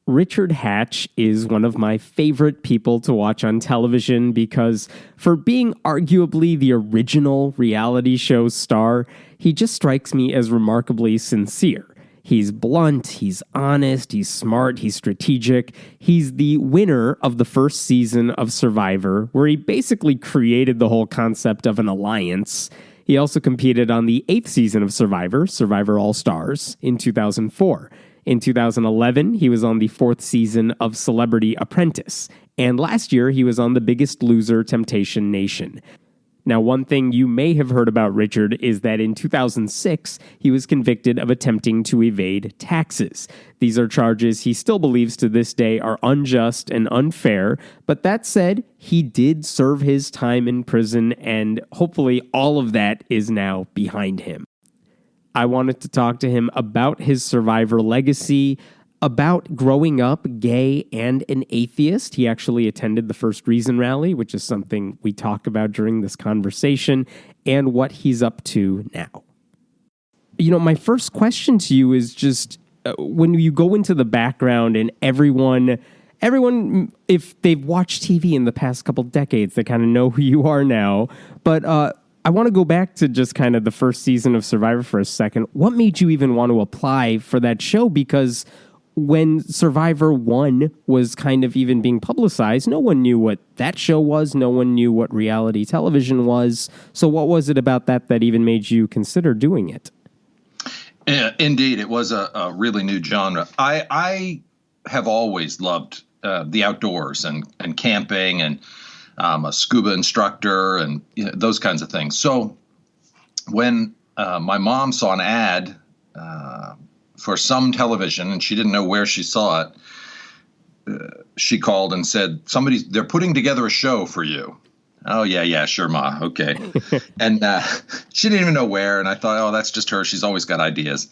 Richard Hatch is one of my favorite people to watch on television because for being arguably the original reality show star, he just strikes me as remarkably sincere. He's blunt, he's honest, he's smart, he's strategic. He's the winner of the first season of Survivor, where he basically created the whole concept of an alliance. He also competed on the 8th season of Survivor All-Stars, in 2004. In 2011, he was on the 4th season of Celebrity Apprentice. And last year, he was on The Biggest Loser: Temptation Nation. Now, one thing you may have heard about Richard is that in 2006, he was convicted of attempting to evade taxes. These are charges he still believes to this day are unjust and unfair, but that said, he did serve his time in prison, and hopefully all of that is now behind him. I wanted to talk to him about his Survivor legacy, about growing up gay and an atheist. He actually attended the First Reason rally, which is something we talk about during this conversation, and what he's up to now. You know, my first question to you is just when you go into the background and everyone, if they've watched TV in the past couple decades, they kind of know who you are now. But I want to go back to just kind of the first season of Survivor for a second. What made you even want to apply for that show? Because when Survivor 1 was kind of even being publicized, no one knew what that show was. No one knew what reality television was. So what was it about that even made you consider doing it? Yeah, indeed, it was a really new genre. I have always loved the outdoors and camping, and a scuba instructor and those kinds of things. So when my mom saw an ad for some television, and she didn't know where she saw it, she called and said, they're putting together a show for you. Oh, yeah, sure, Ma. Okay. And she didn't even know where. And I thought, oh, that's just her. She's always got ideas.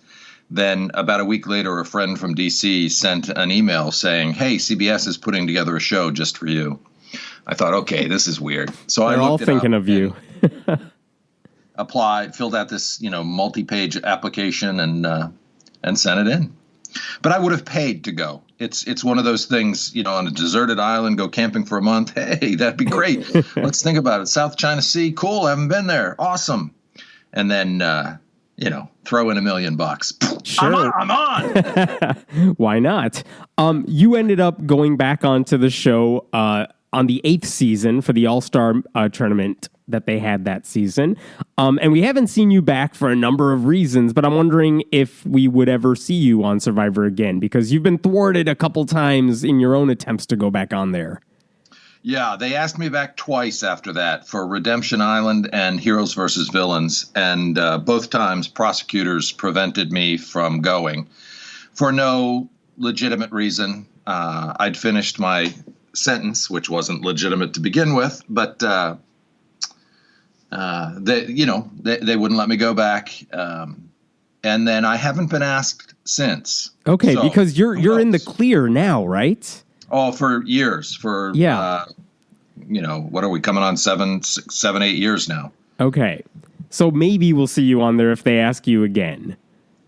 Then about a week later, a friend from D.C. sent an email saying, hey, CBS is putting together a show just for you. I thought, okay, this is weird. So They're all thinking of you. Applied, filled out this, multi-page application and sent it in. But I would have paid to go. It's one of those things, on a deserted island, go camping for a month. Hey, that'd be great. Let's think about it. South China Sea, cool. I haven't been there. Awesome. And then, throw in $1 million. Sure. I'm on. Why not? You ended up going back onto the show on the 8th season for the All-Star tournament that they had that season. And we haven't seen you back for a number of reasons, but I'm wondering if we would ever see you on Survivor again, because you've been thwarted a couple times in your own attempts to go back on there. Yeah, they asked me back twice after that for Redemption Island and Heroes versus Villains. And both times prosecutors prevented me from going for no legitimate reason. I'd finished my sentence, which wasn't legitimate to begin with, but they wouldn't let me go back. And then I haven't been asked since. Okay, so, because you're in the clear now, right? Oh, for years. For what are we coming on 7, 8 years now? Okay, so maybe we'll see you on there if they ask you again.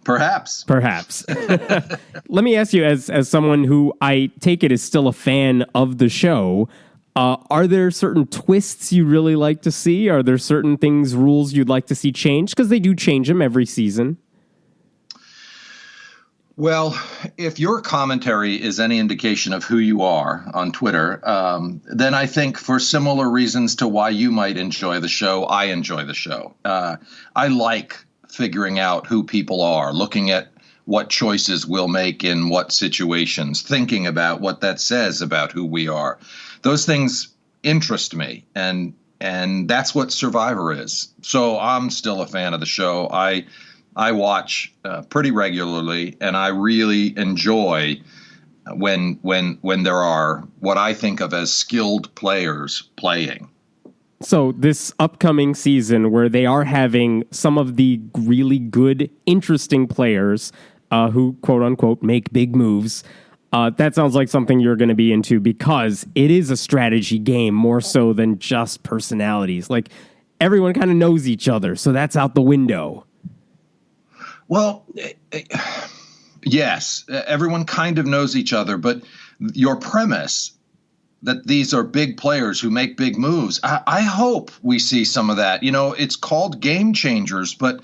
Perhaps. Let me ask you, as someone who I take it is still a fan of the show, are there certain twists you really like to see? Are there certain rules you'd like to see changed? Because they do change them every season. Well, if your commentary is any indication of who you are on Twitter, then I think for similar reasons to why you might enjoy the show, I enjoy the show. I like figuring out who people are, looking at what choices we'll make in what situations, thinking about what that says about who we are. Those things interest me, and that's what Survivor is. So I'm still a fan of the show. I watch pretty regularly, and I really enjoy when there are what I think of as skilled players playing. So this upcoming season, where they are having some of the really good, interesting players who, quote unquote, make big moves, that sounds like something you're going to be into, because it is a strategy game more so than just personalities. Like, everyone kind of knows each other, so that's out the window. Well, Yes, everyone kind of knows each other, but your premise that these are big players who make big moves, I hope we see some of that. It's called game changers, but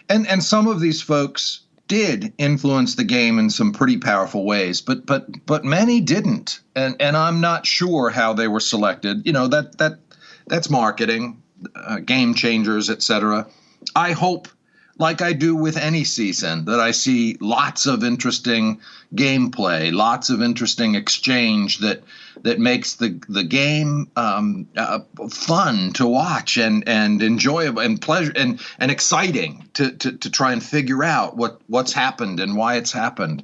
and some of these folks did influence the game in some pretty powerful ways, but many didn't, and I'm not sure how they were selected. That's marketing, game changers, etc. I hope, like I do with any season, that I see lots of interesting gameplay, lots of interesting exchange that makes the game fun to watch and enjoyable and pleasure and exciting to try and figure out what's happened and why it's happened.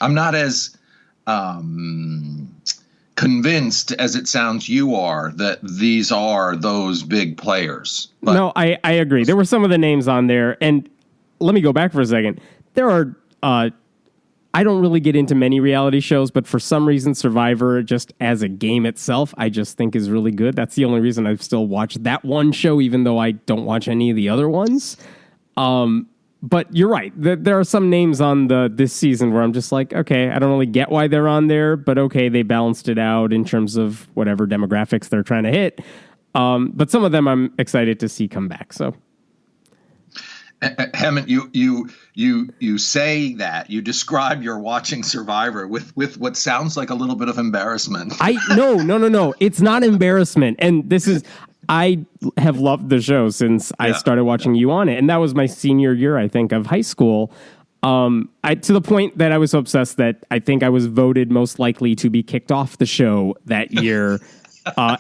I'm not as convinced as it sounds you are that these are those big players. But no, I agree. There were some of the names on there, and let me go back for a second. There are, I don't really get into many reality shows, but for some reason, Survivor, just as a game itself, I just think is really good. That's the only reason I've still watched that one show, even though I don't watch any of the other ones. But you're right. There are some names on this season where I'm just like, okay, I don't really get why they're on there, but okay, they balanced it out in terms of whatever demographics they're trying to hit. But some of them I'm excited to see come back. So, Hammond, you say that you describe your watching Survivor with what sounds like a little bit of embarrassment. No. It's not embarrassment, and this is. I have loved the show since I started watching you on it. And that was my senior year, I think, of high school. To the point that I was so obsessed that I think I was voted most likely to be kicked off the show that year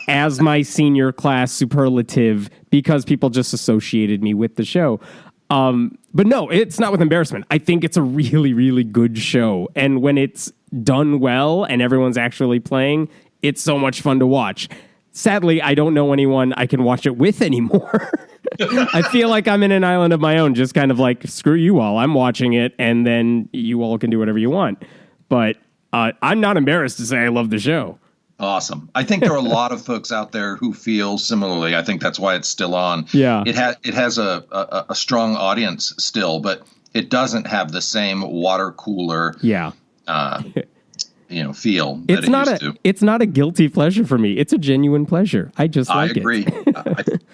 as my senior class superlative because people just associated me with the show. But no, it's not with embarrassment. I think it's a really, really good show. And when it's done well and everyone's actually playing, it's so much fun to watch. Sadly, I don't know anyone I can watch it with anymore. I feel like I'm in an island of my own, just kind of like, screw you all. I'm watching it, and then you all can do whatever you want. But I'm not embarrassed to say I love the show. Awesome. I think there are a lot of folks out there who feel similarly. I think that's why it's still on. Yeah. It has a strong audience still, but it doesn't have the same water cooler feel that it used to. It's not a guilty pleasure for me. It's a genuine pleasure. I just like it. I agree.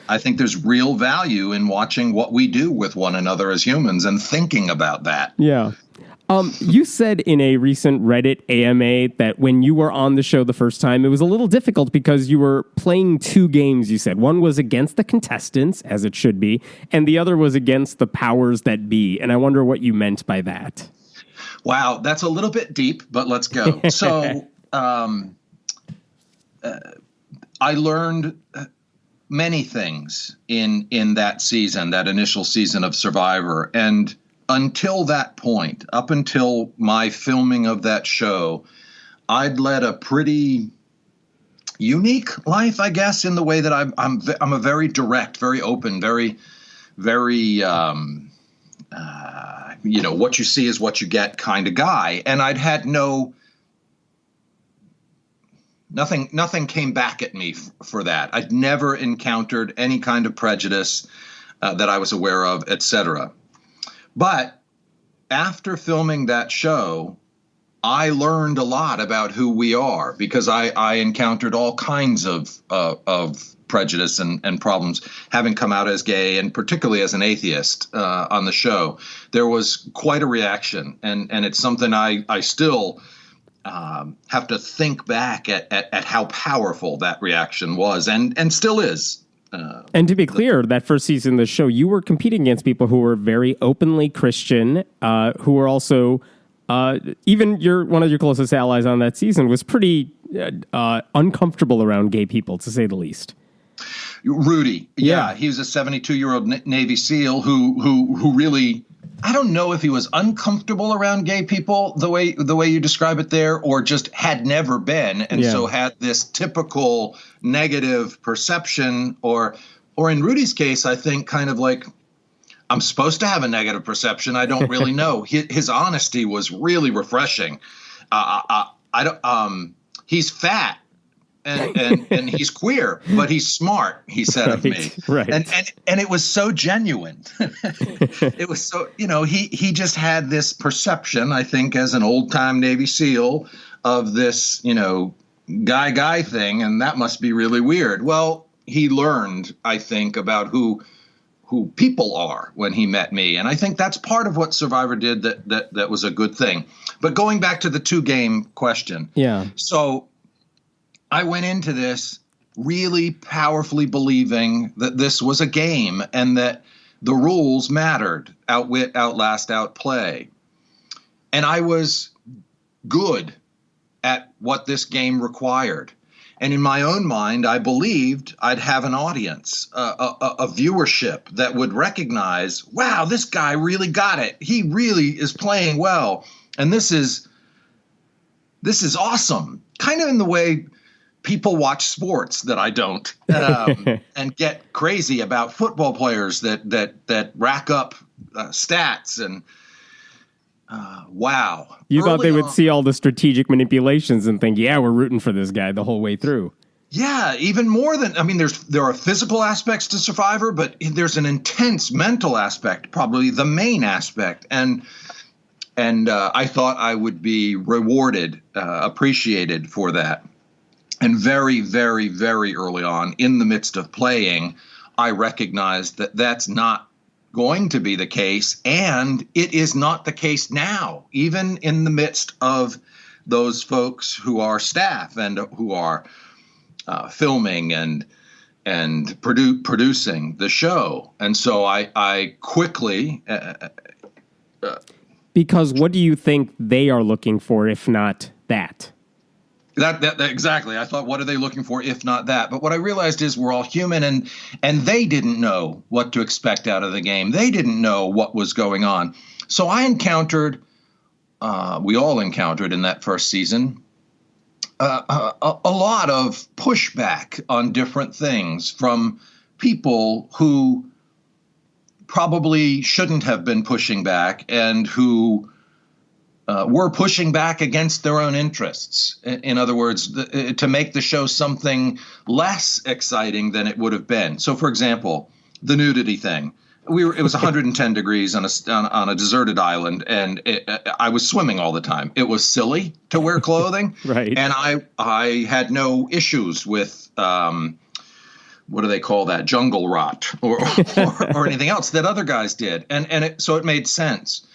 I think there's real value in watching what we do with one another as humans and thinking about that. Yeah. You said in a recent Reddit AMA that when you were on the show the first time, it was a little difficult because you were playing two games, you said. One was against the contestants, as it should be, and the other was against the powers that be. And I wonder what you meant by that. Wow, that's a little bit deep, but let's go. So I learned many things in that season, that initial season of Survivor. And until that point, up until my filming of that show, I'd led a pretty unique life, I guess, in the way that I'm a very direct, very open, very what you see is what you get kind of guy. And I'd had nothing came back at me for that. I'd never encountered any kind of prejudice that I was aware of, etc. But after filming that show, I learned a lot about who we are because I encountered all kinds of prejudice and problems having come out as gay and particularly as an atheist on the show. There was quite a reaction, and it's something I still have to think back at how powerful that reaction was and still is. And to be clear, that first season of the show, you were competing against people who were very openly Christian, who were also, even one of your closest allies on that season was pretty uncomfortable around gay people, to say the least. Rudy, yeah, he was a 72-year-old Navy SEAL who really, I don't know if he was uncomfortable around gay people the way you describe it there, or just had never been, and so had this typical negative perception, or in Rudy's case, I think kind of like, I'm supposed to have a negative perception. I don't really know. His honesty was really refreshing. He's fat, and he's queer, but he's smart, he said of me. Right. And it was so genuine. It was so, he just had this perception, I think, as an old time Navy SEAL of this, guy thing. And that must be really weird. Well, he learned, I think, about who people are when he met me. And I think that's part of what Survivor did that was a good thing. But going back to the 2-game question. Yeah. So I went into this really powerfully believing that this was a game and that the rules mattered: outwit, outlast, outplay. And I was good at what this game required. And in my own mind, I believed I'd have an audience, a viewership that would recognize, wow, this guy really got it. He really is playing well. And this is awesome. Kind of in the way people watch sports that I don't, and get crazy about football players that rack up stats and wow. You thought they would see all the strategic manipulations and think, yeah, we're rooting for this guy the whole way through. Yeah, even more than, there are physical aspects to Survivor, but there's an intense mental aspect, probably the main aspect. And I thought I would be rewarded, appreciated for that. And very, very, very early on, in the midst of playing, I recognized that that's not going to be the case, and it is not the case now, even in the midst of those folks who are staff and who are filming and producing the show. And so I quickly because what do you think they are looking for if not that? That exactly. I thought, what are they looking for if not that? But what I realized is we're all human, and they didn't know what to expect out of the game. They didn't know what was going on. So I encountered, we all encountered in that first season, a lot of pushback on different things from people who probably shouldn't have been pushing back and who were pushing back against their own interests. In other words, to make the show something less exciting than it would have been. So, for example, the nudity thing. It was 110 degrees on a deserted island, and I was swimming all the time. It was silly to wear clothing, right? And I had no issues with what do they call that, jungle rot or anything else that other guys did, so it made sense.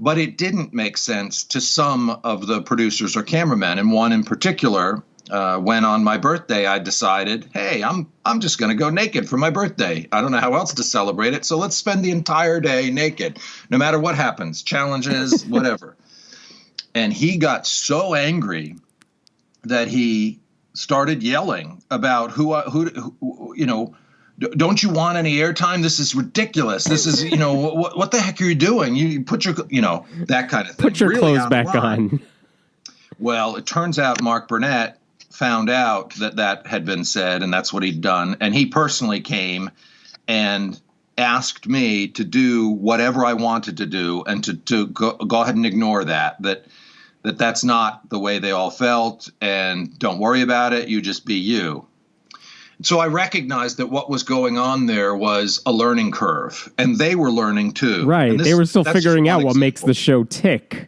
But it didn't make sense to some of the producers or cameramen, and one in particular, when on my birthday I decided, hey, I'm just going to go naked for my birthday. I don't know how else to celebrate it, so let's spend the entire day naked, no matter what happens, challenges, whatever. And he got so angry that he started yelling about who don't you want any airtime? This is ridiculous. This is, what the heck are you doing? You put your, that kind of thing. Put your really clothes back on. Well, it turns out Mark Burnett found out that had been said, and that's what he'd done. And he personally came and asked me to do whatever I wanted to do, and to go ahead and ignore that's not the way they all felt, and don't worry about it. You just be you. So I recognized that what was going on there was a learning curve, and they were learning too. Right. They were still figuring out what makes the show tick.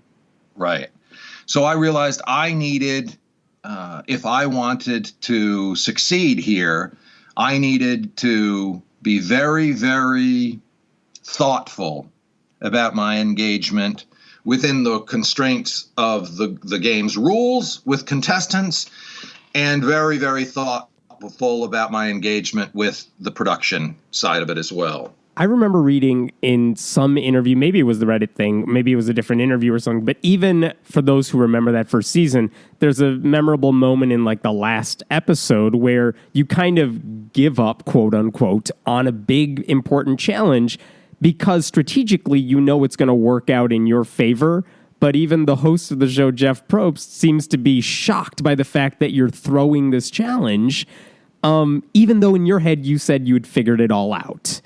Right. So I realized I needed, if I wanted to succeed here, I needed to be very, very thoughtful about my engagement within the constraints of the game's rules with contestants, and very, very thoughtful about my engagement with the production side of it as well. I remember reading in some interview, maybe it was the Reddit thing, maybe it was a different interview or something, but even for those who remember that first season, there's a memorable moment in like the last episode where you kind of give up, quote unquote, on a big important challenge because strategically it's going to work out in your favor. But even the host of the show, Jeff Probst, seems to be shocked by the fact that you're throwing this challenge, even though in your head you said you had figured it all out.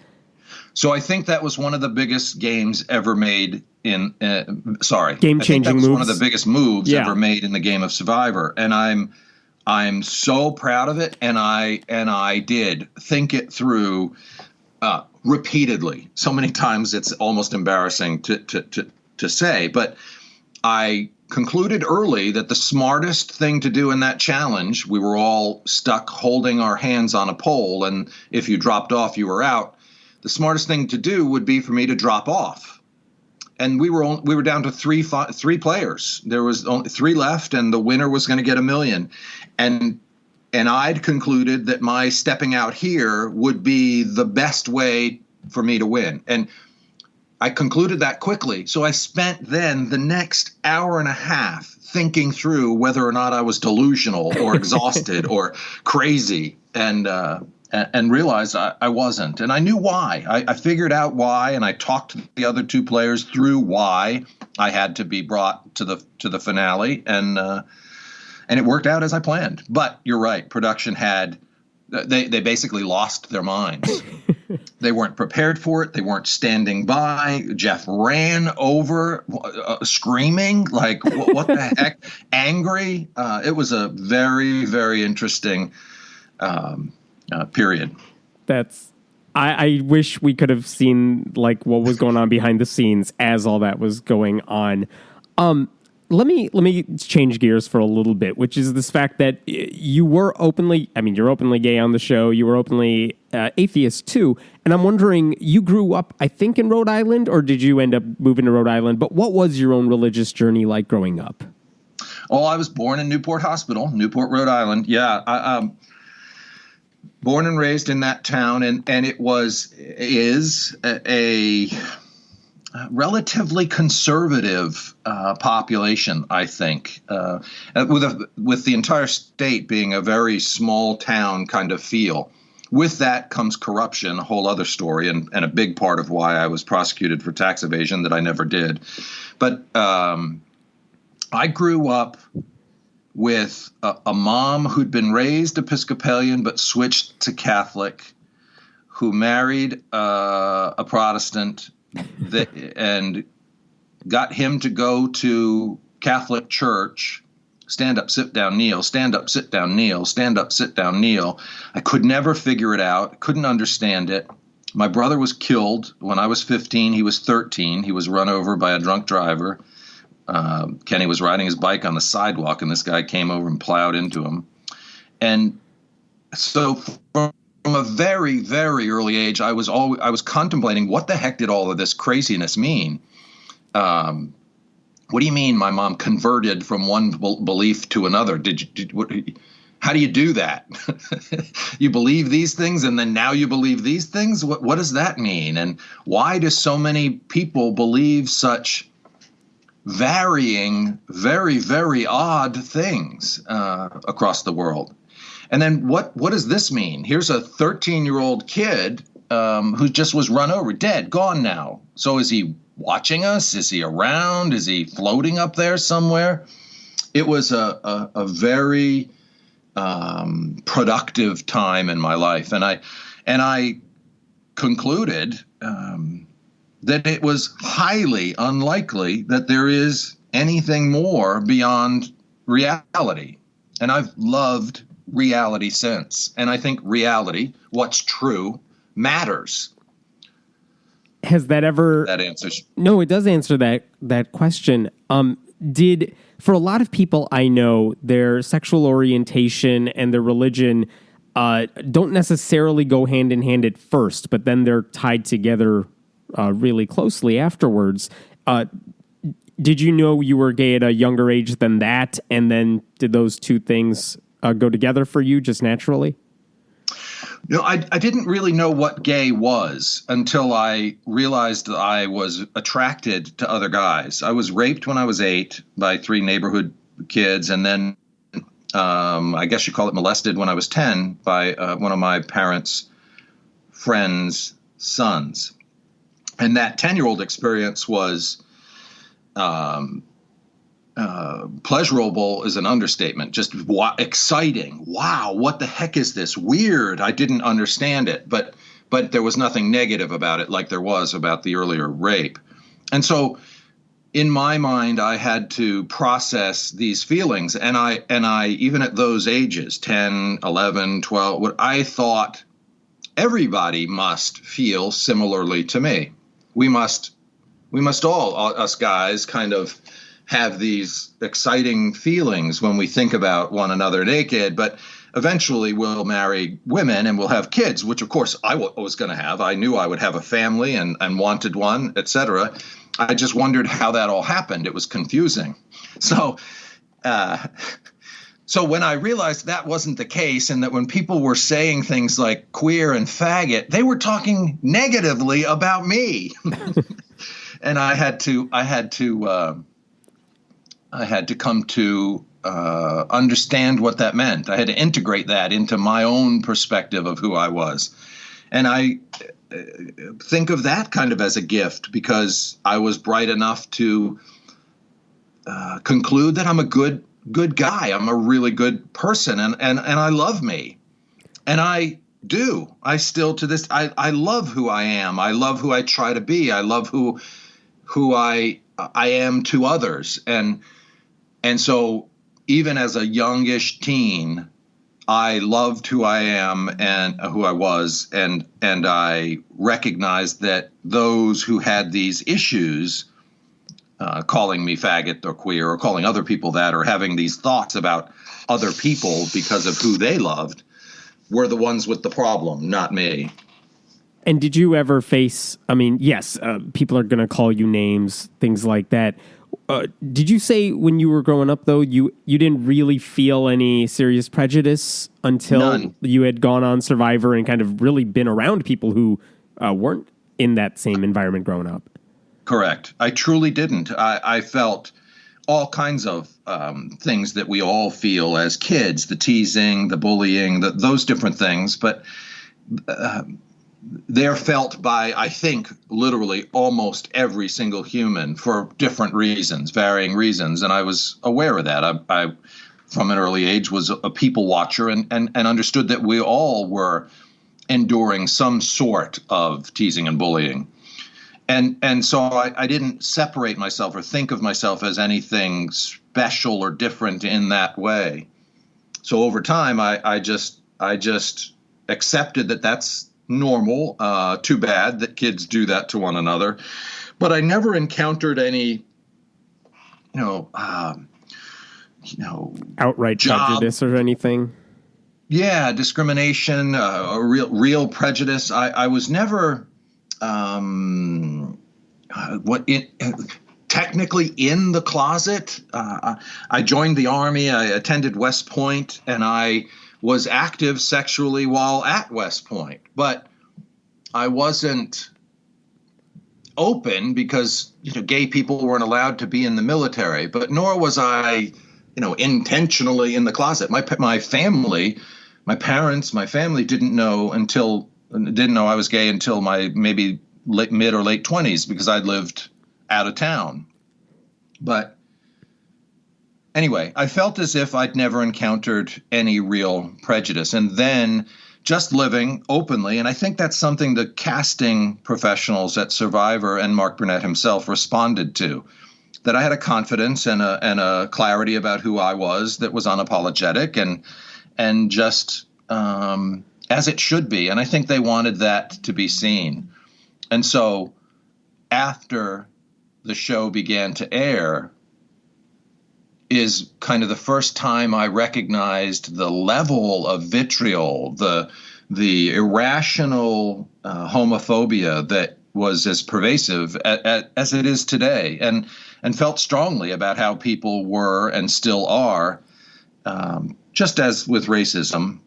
So I think that was one of the biggest games ever made game-changing moves. One of the biggest moves ever made in the game of Survivor. And I'm so proud of it, and I did think it through repeatedly. So many times it's almost embarrassing to say, but I concluded early that the smartest thing to do in that challenge, we were all stuck holding our hands on a pole, and if you dropped off, you were out. The smartest thing to do would be for me to drop off. And we were down to three players. There was only 3 left, and the winner was going to get $1 million. And I'd concluded that my stepping out here would be the best way for me to win. And I concluded that quickly. So I spent then the next hour and a half thinking through whether or not I was delusional or exhausted or crazy, and realized I wasn't. And I knew why. I figured out why, and I talked to the other 2 players through why I had to be brought to the finale, and it worked out as I planned. But you're right. Production they basically lost their minds. They weren't prepared for it. They weren't standing by. Jeff ran over, screaming, like, what the heck? Angry. It was a very, very interesting period. I wish we could have seen like what was going on behind the scenes as all that was going on. Let me change gears for a little bit, which is this fact that you're openly gay on the show. You were openly atheist too. And I'm wondering, you grew up, I think, in Rhode Island, or did you end up moving to Rhode Island? But what was your own religious journey like growing up? Oh, I was born in Newport Hospital, Newport, Rhode Island. Yeah. Born and raised in that town, and it is a relatively conservative population, I think, with the entire state being a very small town kind of feel. With that comes corruption, a whole other story, and a big part of why I was prosecuted for tax evasion that I never did. But I grew up with a mom who'd been raised Episcopalian but switched to Catholic, who married a Protestant and got him to go to Catholic church, stand up, sit down, kneel, stand up, sit down, kneel, stand up, sit down, kneel. I could never figure it out, couldn't understand it. My brother was killed when I was 15. He was 13. He was run over by a drunk driver. Kenny was riding his bike on the sidewalk, and this guy came over and plowed into him. And so from a very, very early age, I was contemplating, what the heck did all of this craziness mean? What do you mean my mom converted from one belief to another? How do you do that? You believe these things and then now you believe these things? What does that mean? And why do so many people believe such varying, very, very odd things across the world? And then what does this mean? Here's a 13-year-old kid who just was run over, dead, gone now. So is he watching us? Is he around? Is he floating up there somewhere? It was a very productive time in my life, and I concluded that it was highly unlikely that there is anything more beyond reality. And I've loved reality since. And I think reality, what's true, matters. Has that ever... That answers... No, it does answer that question. For a lot of people I know, their sexual orientation and their religion don't necessarily go hand in hand at first, but then they're tied together really closely afterwards. Did you know you were gay at a younger age than that? And then did those two things go together for you just naturally? No, I didn't really know what gay was until I realized that I was attracted to other guys. I was raped when I was 8 by 3 neighborhood kids, and then I guess you call it molested when I was 10 by one of my parents' friends' sons. And that 10-year-old experience was pleasurable is an understatement. Just exciting. Wow, what the heck is this? Weird. I didn't understand it, but there was nothing negative about it like there was about the earlier rape. And so in my mind, I had to process these feelings. And I, even at those ages, 10, 11, 12, what I thought everybody must feel similarly to me. We must all, us guys, kind of have these exciting feelings when we think about one another naked, but eventually we'll marry women and we'll have kids, which of course I was going to have. I knew I would have a family and wanted one, etc. I just wondered how that all happened. It was confusing. So when I realized that wasn't the case, and that when people were saying things like queer and faggot, they were talking negatively about me. And I had to come to understand what that meant. I had to integrate that into my own perspective of who I was. And I think of that kind of as a gift, because I was bright enough to conclude that I'm a good guy. I'm a really good person, and I love me. And I do. I still, to this, I love who I am. I love who I try to be. I love who I am to others. And so even as a youngish teen, I loved who I am and who I was, and I recognized that those who had these issues, calling me faggot or queer, or calling other people that, or having these thoughts about other people because of who they loved, were the ones with the problem, not me. And did you ever face, I mean, yes, people are going to call you names, things like that. Did you say when you were growing up, though, you didn't really feel any serious prejudice until None. You had gone on Survivor and kind of really been around people who weren't in that same environment growing up? Correct. I truly didn't. I felt all kinds of things that we all feel as kids, the teasing, the bullying, those different things. But they're felt by, I think, literally almost every single human for different reasons, varying reasons. And I was aware of that. I from an early age, was a people watcher and understood that we all were enduring some sort of teasing and bullying. And so I didn't separate myself or think of myself as anything special or different in that way. So over time, I just accepted that that's normal. Too bad that kids do that to one another. But I never encountered any, outright prejudice or anything. Yeah, discrimination, real prejudice. I was never technically in the closet. I joined the Army. I attended West Point, and I was active sexually while at West Point. But I wasn't open because gay people weren't allowed to be in the military. But nor was I, intentionally in the closet. My family, my parents, my family didn't know I was gay until my maybe mid or late 20s, because I'd lived out of town. But anyway, I felt as if I'd never encountered any real prejudice. And then just living openly, and I think that's something the casting professionals at Survivor and Mark Burnett himself responded to, that I had a confidence and a clarity about who I was that was unapologetic and just as it should be. And I think they wanted that to be seen. And so after the show began to air is kind of the first time I recognized the level of vitriol, the irrational homophobia that was as pervasive as it is today, and felt strongly about how people were and still are, just as with racism,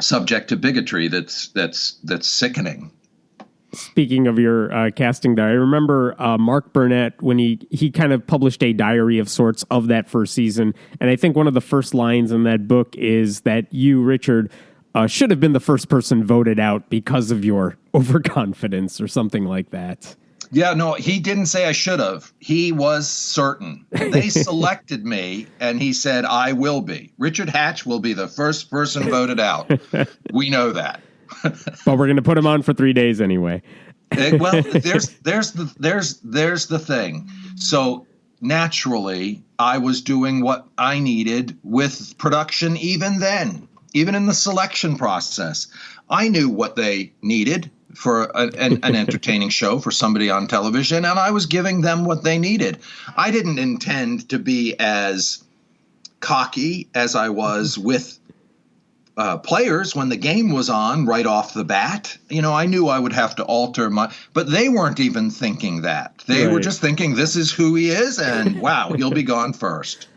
subject to bigotry that's sickening. Speaking of your casting diary, I remember Mark Burnett, when he kind of published a diary of sorts of that first season. And I think one of the first lines in that book is that you, Richard, should have been the first person voted out because of your overconfidence or something like that. Yeah, no, he didn't say I should have. He was certain. They selected me, and he said, I will be. Richard Hatch will be the first person voted out. We know that. But we're going to put him on for 3 days anyway. Well, there's the thing. So naturally, I was doing what I needed with production even then, even in the selection process. I knew what they needed for an entertaining show for somebody on television, and I was giving them what they needed. I didn't intend to be as cocky as I was with players when the game was on right off the bat. I knew I would have to alter but they weren't even thinking that. They were just thinking, this is who he is, and wow, he'll be gone first.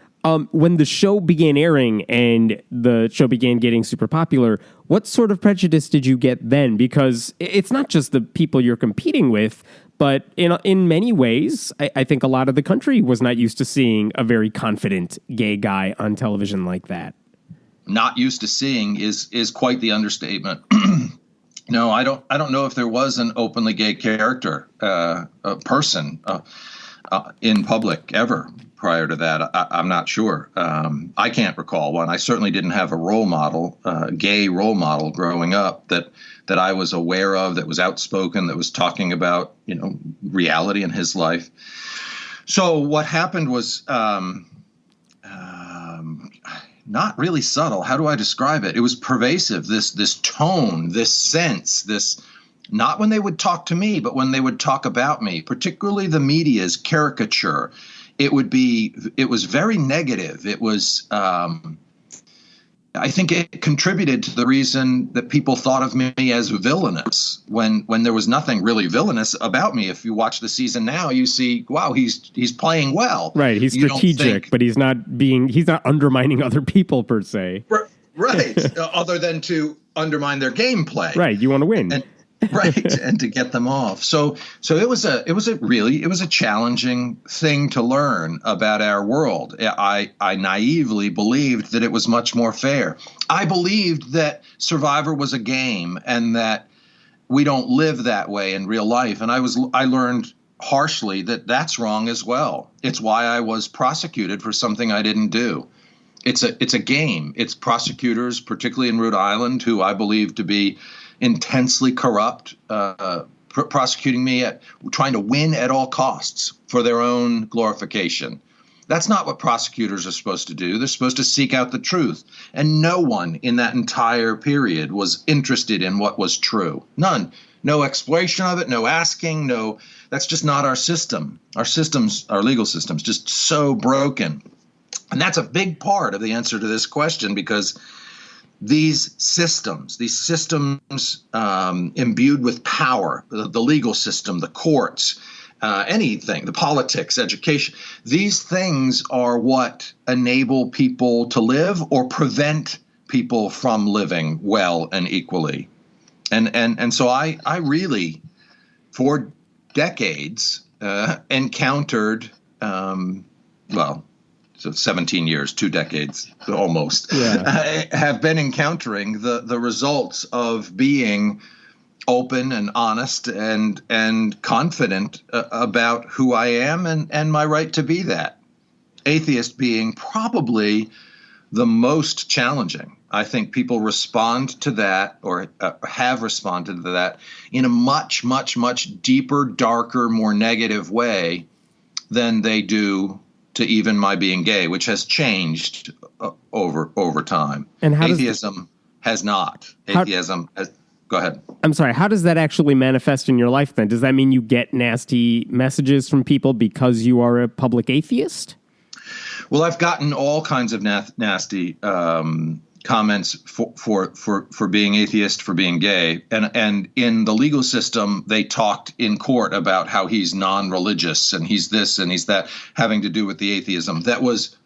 When the show began airing and the show began getting super popular, what sort of prejudice did you get then? Because it's not just the people you're competing with, but in many ways, I think a lot of the country was not used to seeing a very confident gay guy on television like that. Not used to seeing is quite the understatement. No, I don't know if there was an openly gay character, a person in public ever prior to that. I'm not sure. I can't recall one. I certainly didn't have a role model, gay role model growing up that I was aware of, that was outspoken, that was talking about, reality in his life. So what happened was not really subtle. How do I describe it? It was pervasive. This tone, this sense, this, not when they would talk to me, but when they would talk about me, particularly the media's caricature. It was very negative. It was, I think it contributed to the reason that people thought of me as villainous when there was nothing really villainous about me. If you watch the season now, you see, wow, he's playing well. Right. He's strategic, but he's not undermining other people per se. Right. Other than to undermine their gameplay. Right. You want to win. Right, and to get them off. So it was a challenging thing to learn about our world. I naively believed that it was much more fair. I believed that Survivor was a game and that we don't live that way in real life. And I learned harshly that that's wrong as well. It's why I was prosecuted for something I didn't do. It's a game. It's prosecutors, particularly in Rhode Island, who I believe to be intensely corrupt, prosecuting me at trying to win at all costs for their own glorification. That's not what prosecutors are supposed to do. They're supposed to seek out the truth. And no one in that entire period was interested in what was true. None. No exploration of it, no asking, no. That's just not our system. Our legal system's just so broken. And that's a big part of the answer to this question, because these systems imbued with power, the legal system, the courts, anything, the politics, education, these things are what enable people to live or prevent people from living well and equally. And so I really, for decades, encountered, so 17 years, 2 decades almost, have been encountering the results of being open and honest and confident about who I am and my right to be that. Atheist being probably the most challenging. I think people respond to that or have responded to that in a much, much, much deeper, darker, more negative way than they do to even my being gay, which has changed over time. And atheism has not. Atheism has. Go ahead. I'm sorry. How does that actually manifest in your life then? Does that mean you get nasty messages from people because you are a public atheist? Well, I've gotten all kinds of nasty comments for being atheist, for being gay. And in the legal system, they talked in court about how he's non-religious and he's this and he's that, having to do with the atheism. That was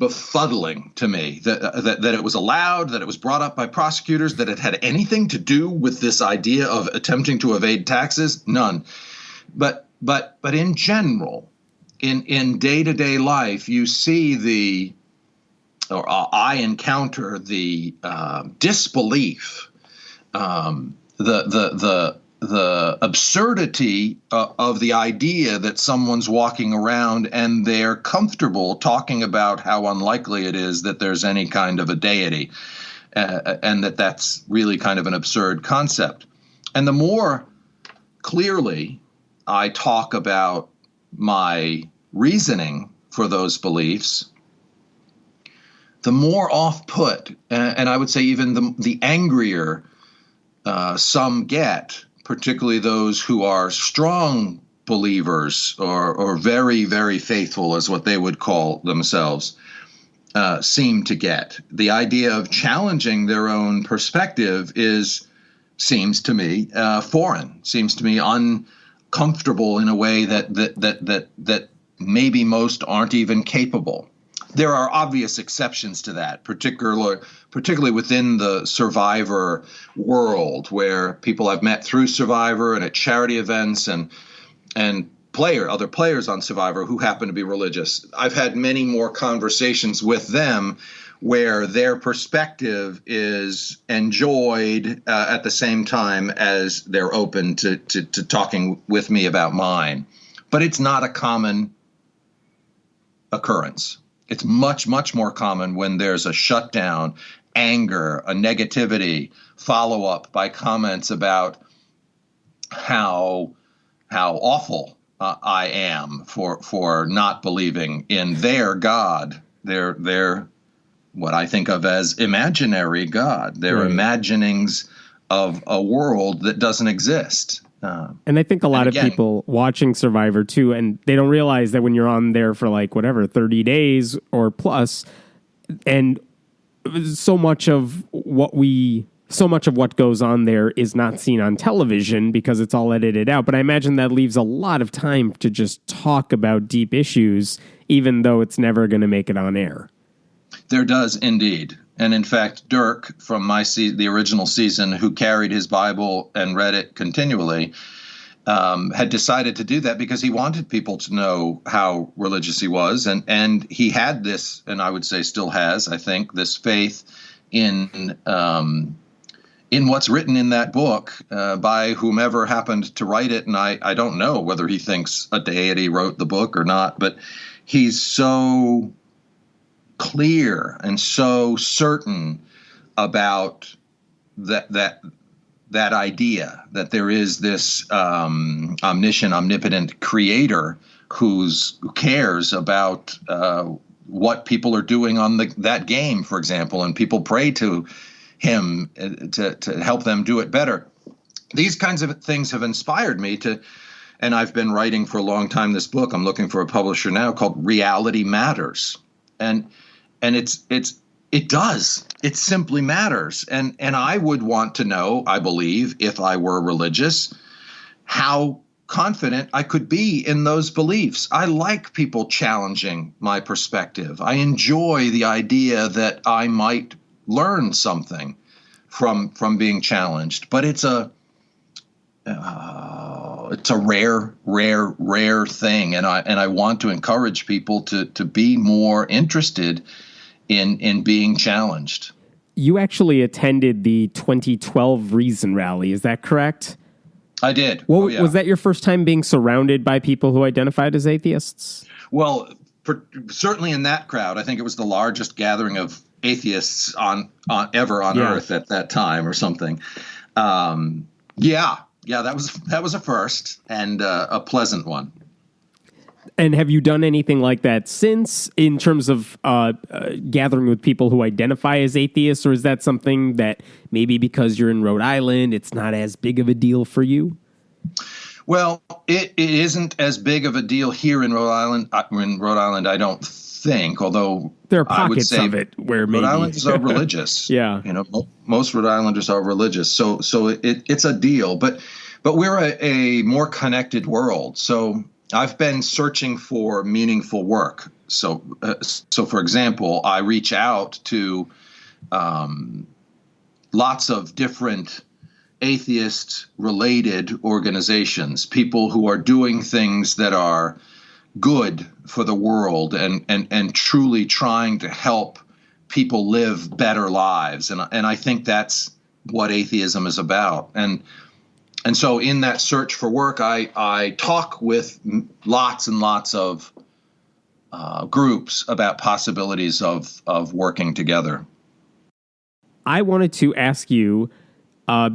befuddling to me, that it was allowed, that it was brought up by prosecutors, that it had anything to do with this idea of attempting to evade taxes. None. But in general, in day-to-day life, you see I encounter the disbelief, the absurdity of the idea that someone's walking around and they're comfortable talking about how unlikely it is that there's any kind of a deity, and that's really kind of an absurd concept. And the more clearly I talk about my reasoning for those beliefs, the more off-put, and I would say even the angrier some get, particularly those who are strong believers or very, very faithful, as what they would call themselves, seem to get. The idea of challenging their own perspective seems to me foreign, seems to me uncomfortable in a way that maybe most aren't even capable. There are obvious exceptions to that, particularly within the Survivor world, where people I've met through Survivor and at charity events and other players on Survivor who happen to be religious. I've had many more conversations with them where their perspective is enjoyed at the same time as they're open to talking with me about mine. But it's not a common occurrence. It's much, much more common when there's a shutdown, anger, a negativity, follow-up by comments about how awful I am for not believing in their God, their what I think of as imaginary God, their imaginings of a world that doesn't exist. And I think a lot of people watching Survivor too, and they don't realize that when you're on there for 30 days or plus, and so much of what goes on there is not seen on television because it's all edited out. But I imagine that leaves a lot of time to just talk about deep issues, even though it's never going to make it on air. There does indeed. And in fact, Dirk from the original season, who carried his Bible and read it continually, had decided to do that because he wanted people to know how religious he was. And he had this, and I would say still has, I think, this faith in what's written in that book by whomever happened to write it. And I don't know whether he thinks a deity wrote the book or not, but he's so clear and so certain about that idea that there is this omniscient, omnipotent creator who cares about what people are doing on that game, for example, and people pray to him to help them do it better. These kinds of things have inspired me and I've been writing for a long time this book. I'm looking for a publisher now called Reality Matters. And it simply matters. And I would want to know, I believe, if I were religious, how confident I could be in those beliefs. I like people challenging my perspective. I enjoy the idea that I might learn something from being challenged. But it's a rare thing. And I want to encourage people to be more interested in being challenged. You actually attended the 2012 Reason Rally, is that correct? I did. Was that your first time being surrounded by people who identified as atheists? Well, certainly in that crowd, I think it was the largest gathering of atheists ever on Earth at that time or something. That was a first and a pleasant one. And have you done anything like that since, in terms of gathering with people who identify as atheists, or is that something that maybe because you're in Rhode Island, it's not as big of a deal for you? Well, it isn't as big of a deal here in Rhode Island. I don't think, although there are pockets of it where maybe Rhode Islanders are religious. Yeah, most Rhode Islanders are religious, so it's a deal. But we're a more connected world, so I've been searching for meaningful work. So for example, I reach out to lots of different atheist-related organizations, people who are doing things that are good for the world and truly trying to help people live better lives. And I think that's what atheism is about. And so in that search for work, I talk with lots and lots of groups about possibilities of working together. I wanted to ask you,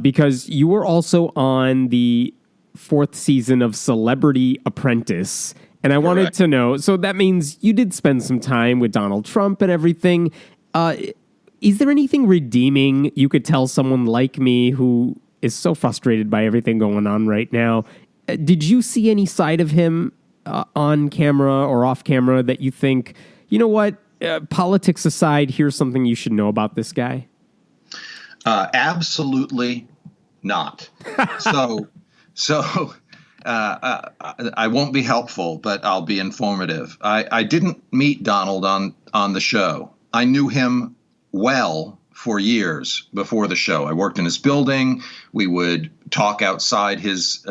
because you were also on the 4th season of Celebrity Apprentice, And I wanted Correct. to know, so that means you did spend some time with Donald Trump and everything. Is there anything redeeming you could tell someone like me who is so frustrated by everything going on right now? Did you see any side of him on camera or off camera that you think, you know what, politics aside, here's something you should know about this guy? Absolutely not. So I won't be helpful, but I'll be informative. I didn't meet Donald on the show. I knew him well for years before the show. I worked in his building. We would talk outside his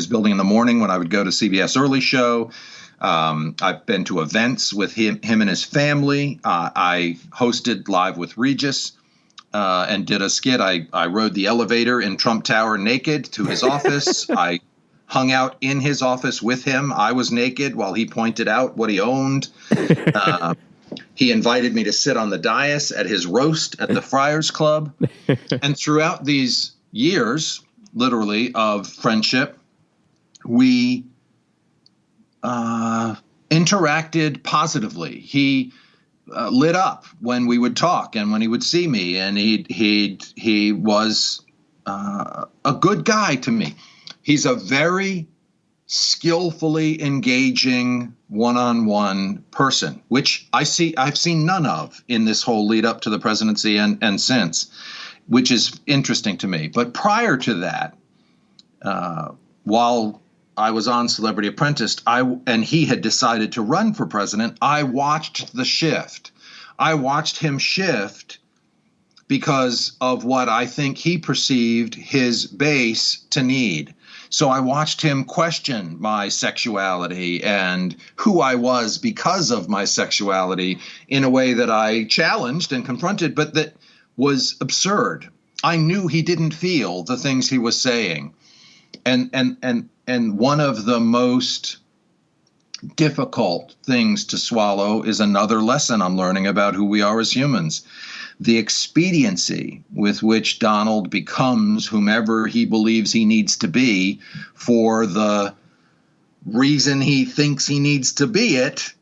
building in the morning when I would go to CBS Early Show. I've been to events with him and his family. I hosted Live with Regis and did a skit. I rode the elevator in Trump Tower naked to his office. I hung out in his office with him. I was naked while he pointed out what he owned. He invited me to sit on the dais at his roast at the Friars Club. And throughout these years, literally, of friendship, we interacted positively. He lit up when we would talk and when he would see me, and he was a good guy to me. He's a very skillfully engaging one-on-one person, which I've seen none of in this whole lead up to the presidency and since, which is interesting to me. But prior to that, while I was on Celebrity Apprentice, and he had decided to run for president, I watched the shift. I watched him shift because of what I think he perceived his base to need. So I watched him question my sexuality and who I was because of my sexuality in a way that I challenged and confronted, but that was absurd. I knew he didn't feel the things he was saying. And one of the most difficult things to swallow is another lesson I'm learning about who we are as humans. The expediency with which Donald becomes whomever he believes he needs to be for the reason he thinks he needs to be it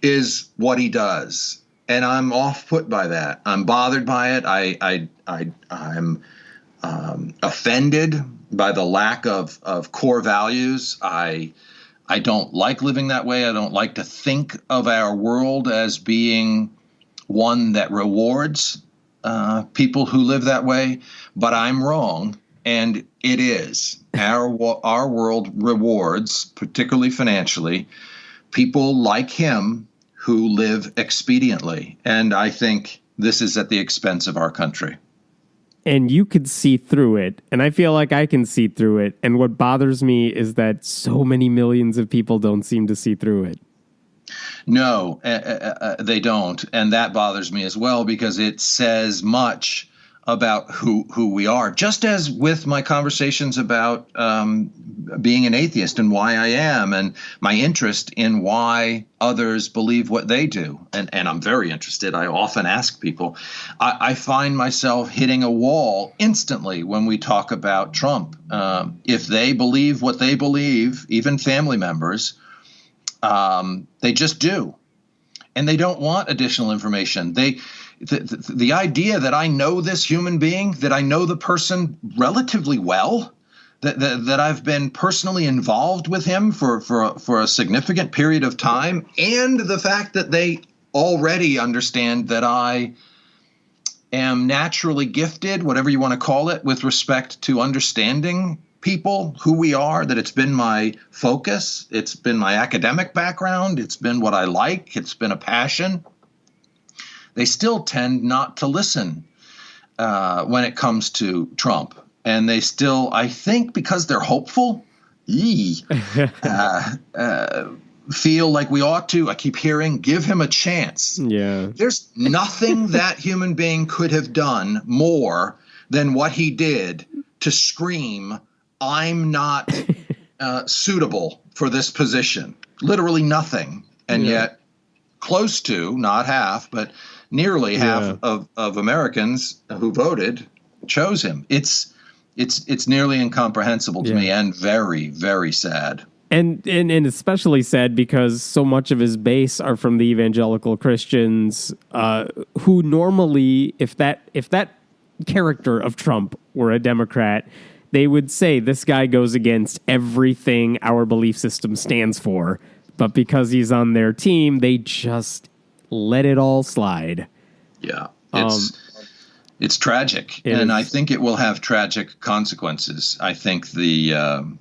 is what he does. And I'm off put by that. I'm bothered by it. I'm offended by the lack of core values. I don't like living that way. I don't like to think of our world as being one that rewards people who live that way, but I'm wrong, and it is. Our world rewards, particularly financially, people like him who live expediently, and I think this is at the expense of our country. And you could see through it, and I feel like I can see through it, and what bothers me is that so many millions of people don't seem to see through it. No, they don't. And that bothers me as well, because it says much about who we are, just as with my conversations about being an atheist and why I am, and my interest in why others believe what they do. And I'm very interested. I often ask people. I find myself hitting a wall instantly when we talk about Trump. If they believe what they believe, even family members, they just do, and they don't want additional information. The idea that I know this human being, that I know the person relatively well, that I've been personally involved with him for a significant period of time, and the fact that they already understand that I am naturally gifted, whatever you want to call it, with respect to understanding people, who we are, that it's been my focus, it's been my academic background, it's been what I like, it's been a passion. They still tend not to listen when it comes to Trump. And they still, I think because they're hopeful, feel like we ought to, I keep hearing, give him a chance. Yeah. There's nothing that human being could have done more than what he did to scream, I'm not suitable for this position. Literally nothing. And yet close to, not half, but nearly half of Americans who voted chose him. It's nearly incomprehensible to me, and very, very sad. And especially sad because so much of his base are from the evangelical Christians, who normally, if that character of Trump were a Democrat, they would say this guy goes against everything our belief system stands for. But because he's on their team, they just let it all slide. Yeah, it's tragic, and I think it will have tragic consequences. I think the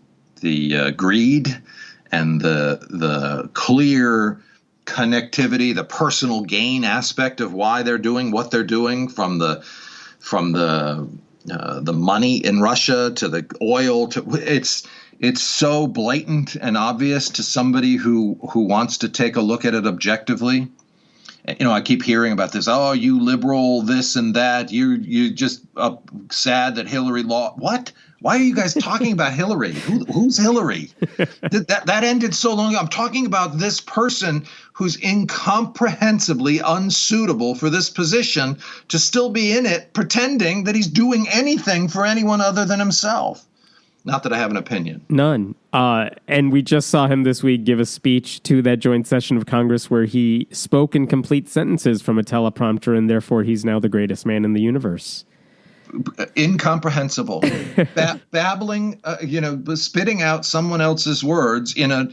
greed and the clear connectivity, the personal gain aspect of why they're doing what they're doing, from the money in Russia to the oil, to it's so blatant and obvious to somebody who wants to take a look at it objectively. You know, I keep hearing about this. Oh, you liberal, this and that. You just sad that Hillary lost. What? Why are you guys talking about Hillary? Who's Hillary? That ended so long ago. I'm talking about this person who's incomprehensibly unsuitable for this position to still be in it, pretending that he's doing anything for anyone other than himself. Not that I have an opinion. None. And we just saw him this week give a speech to that joint session of Congress where he spoke in complete sentences from a teleprompter, and therefore he's now the greatest man in the universe. Incomprehensible. Babbling, spitting out someone else's words in a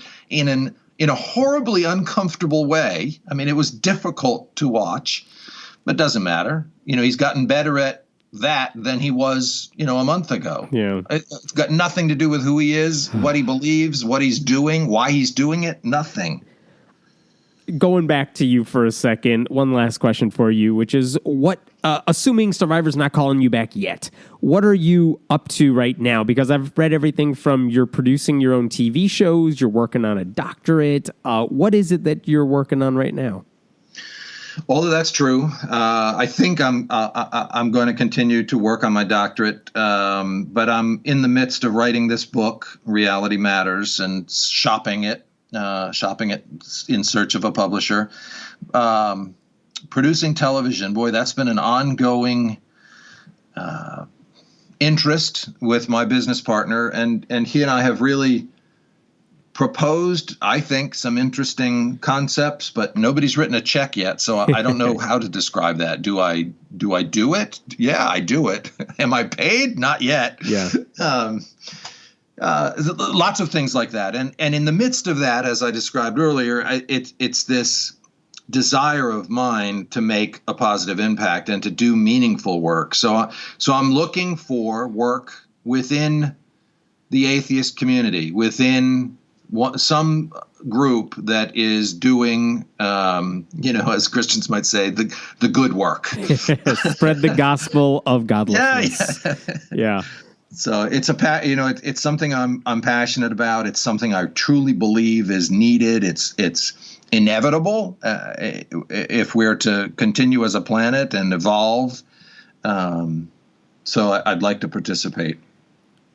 horribly uncomfortable way. I mean, it was difficult to watch, but doesn't matter. You know, he's gotten better at that than he was, a month ago. Yeah. It's got nothing to do with who he is, what he believes, what he's doing, why he's doing it. Nothing. Going back to you for a second, one last question for you, which is what, assuming Survivor's not calling you back yet, what are you up to right now? Because I've read everything from you're producing your own TV shows, you're working on a doctorate. What is it that you're working on right now? All of that's true. I think I'm going to continue to work on my doctorate, but I'm in the midst of writing this book, Reality Matters, and shopping it in search of a publisher. Producing television, boy, that's been an ongoing interest with my business partner, and he and I have really proposed, I think, some interesting concepts, but nobody's written a check yet, so I don't know how to describe that. Do I do it? Yeah, I do it. Am I paid? Not yet. Yeah. Lots of things like that, and in the midst of that, as I described earlier, it's this desire of mine to make a positive impact and to do meaningful work. So I'm looking for work within the atheist community, within some group that is doing, as Christians might say, the good work. Spread the gospel of godlessness. Yeah. So it's something I'm passionate about. It's something I truly believe is needed. It's inevitable if we're to continue as a planet and evolve. So I'd like to participate.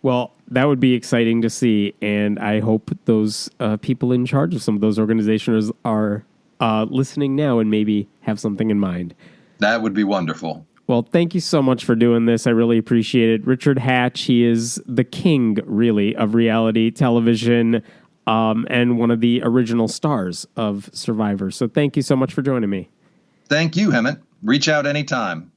Well, that would be exciting to see, and I hope those people in charge of some of those organizations are listening now and maybe have something in mind. That would be wonderful. Well, thank you so much for doing this. I really appreciate it. Richard Hatch, he is the king, really, of reality television and one of the original stars of Survivor. So thank you so much for joining me. Thank you, Hemant. Reach out anytime.